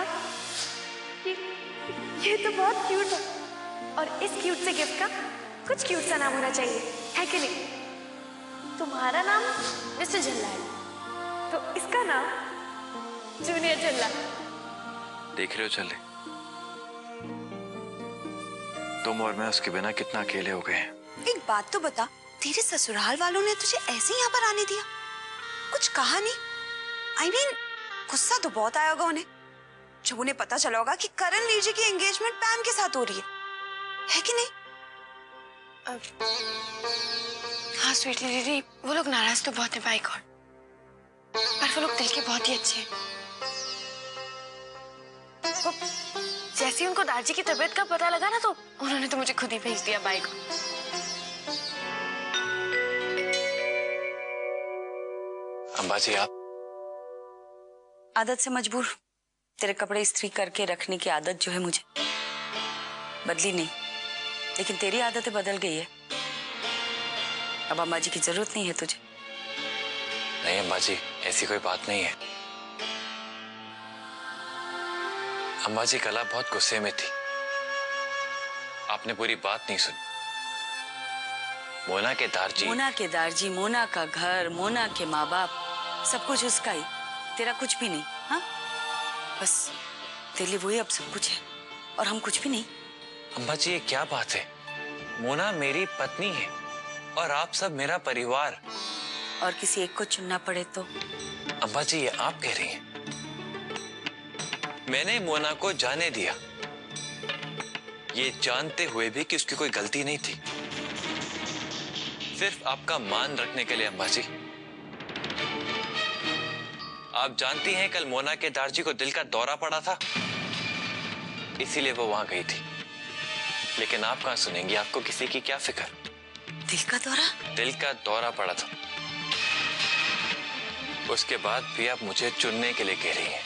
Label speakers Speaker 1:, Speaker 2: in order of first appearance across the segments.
Speaker 1: God, ये तो बहुत क्यूट है। और इस क्यूट से गिफ्ट का कुछ क्यूट सा नाम होना चाहिए, है कि नहीं? तुम्हारा नाम मिस्टर झल्ला है, तो इसका नाम जूनियर झल्ला।
Speaker 2: देख रहे हो चले, तुम और मैं उसके बिना कितना अकेले हो गए हैं।
Speaker 3: एक बात तो बता, तेरे ससुराल वालों ने तुझे ऐसे ही यहाँ पर आने दिया? कुछ कहा नहीं? I mean, गुस्सा तो बहुत आया होगा उन्हें जब उन्हें पता चला होगा कि करण वीर जी की एंगेजमेंट पैम के साथ हो रही है कि नहीं?
Speaker 1: हाँ स्वीटली दीदी, वो लोग नाराज तो बहुत है बाय गॉड, पर वो लोग दिल के बहुत ही अच्छे हैं। वो जैसे ही उनको दादी की तबीयत का पता लगा ना, तो उन्होंने तो मुझे खुद ही भेज दिया बाय गॉड।
Speaker 2: अंबाजी, आप?
Speaker 3: आदत से मजबूर। तेरे कपड़े इस्त्री करके रखने की आदत जो है मुझे बदली नहीं, लेकिन तेरी आदतें बदल गई है। अब अंबाजी की जरूरत नहीं है तुझे।
Speaker 2: नहीं अंबाजी, ऐसी कोई बात नहीं है। अंबाजी कल आप बहुत गुस्से में थी, आपने पूरी बात नहीं सुनी। मोना के दारजी,
Speaker 3: मोना के दारजी, मोना का घर, मोना के माँ बाप, सब कुछ उसका ही, तेरा कुछ भी नहीं। हाँ, बस तेरे लिए वही अब सब कुछ है और हम कुछ भी नहीं।
Speaker 2: अंबाजी ये क्या बात है? मोना मेरी पत्नी है और आप सब मेरा परिवार।
Speaker 3: और किसी एक को चुनना पड़े तो?
Speaker 2: अंबाजी ये आप कह रही हैं? मैंने मोना को जाने दिया, ये जानते हुए भी कि उसकी कोई गलती नहीं थी, सिर्फ आपका मान रखने के लिए। अंबाजी आप जानती हैं कल मोना के दारजी को दिल का दौरा पड़ा था, इसीलिए वो वहां गई थी। लेकिन आप कहां सुनेंगी, आपको किसी की क्या फिक्र?
Speaker 3: दिल का दौरा?
Speaker 2: दिल का दौरा पड़ा था, उसके बाद भी आप मुझे चुनने के लिए कह रही हैं।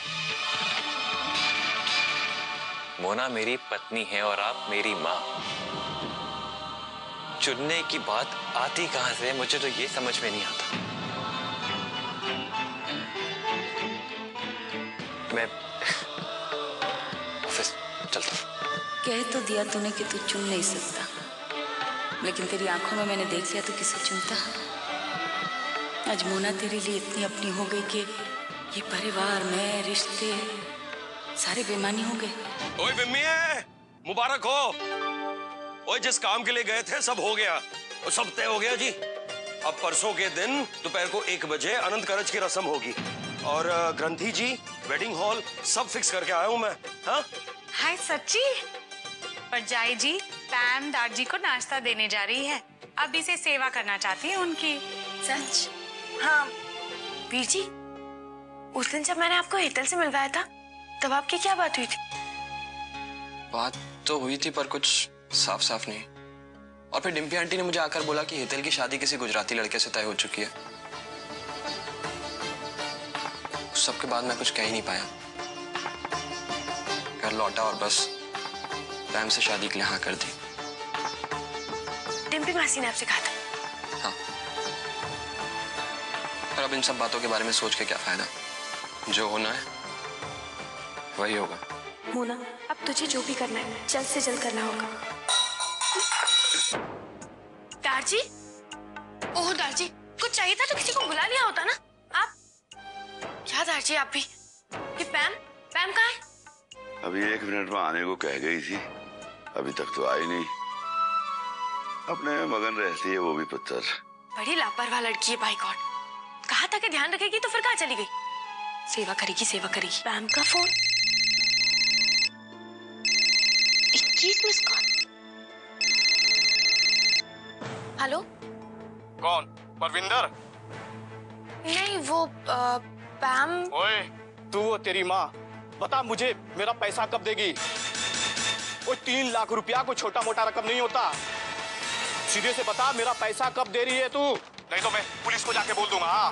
Speaker 2: मोना मेरी पत्नी है और आप मेरी मां। चुनने की बात आती कहां से, मुझे तो ये समझ में नहीं आता। मैं ऑफिस चलता हूं।
Speaker 3: कह तो दिया तूने कि तू चुन नहीं सकता, लेकिन तेरी आंखों में मैंने देख लिया तो किसे चुनता। आज मोना तेरे लिए इतनी अपनी हो गई कि ये परिवार में रिश्ते सारे बेमानी हो गए।
Speaker 4: ओए बिम्मी, मुबारक हो। ओए जिस काम के लिए गए थे सब हो गया, और सब तय हो गया जी। अब परसों के दिन दोपहर को 1 बजे अनंत कारज की रस्म होगी, और ग्रंथी जी, वेडिंग हॉल सब फिक्स करके आया हूं मैं। हाँ
Speaker 5: हाय सच्ची? परजाई जी पैम दादी को नाश्ता देने जा रही है, अब इसे सेवा करना चाहती है उनकी।
Speaker 1: सच? हाँ वीर जी, उस दिन जब मैंने आपको हेतल से मिलवाया था तब आपकी क्या बात हुई थी?
Speaker 6: बात तो हुई थी पर कुछ साफ साफ नहीं। और फिर डिम्पी आंटी ने मुझे आकर बोला कि हेतल की शादी किसी गुजराती लड़के से तय हो चुकी है। उस सब के बाद मैं कुछ कह ही नहीं पाया, घर लौटा और बस पैम से शादी के लिए हाँ कर दी।
Speaker 1: डिम्पी मासी ने आपसे कहा था?
Speaker 6: हाँ, पर अब इन सब बातों के बारे में सोच के क्या फायदा, जो होना है वही होगा।
Speaker 1: मोना, अब तुझे जो भी करना है जल्द से जल्द करना होगा। दारजी, ओह दारजी, कुछ चाहिए था तो किसी को बुला लिया होता ना। आप क्या दारजी, आप भी? ये पैम कहाँ है?
Speaker 7: अभी 1 मिनट में आने को कह गई थी, अभी तक तो आई नहीं। अपने में मगन रहती है वो भी पुत्र।
Speaker 1: बड़ी लापरवाह लड़की है बाय गॉड। कहा था कि ध्यान रखेगी तो फिर कहाँ चली गई? सेवा करेगी सेवा करेगी। पैम का फोन 21 मिस कॉल। हेलो,
Speaker 4: कौन? परविंदर?
Speaker 1: नहीं वो पैम।
Speaker 4: ओए तू वो तेरी माँ, बता मुझे मेरा पैसा कब देगी? वो 3 लाख रुपया कोई छोटा मोटा रकम नहीं होता। सीधे से बता मेरा पैसा कब दे रही है तू, नहीं तो मैं पुलिस को जाके बोल दूंगा। हाँ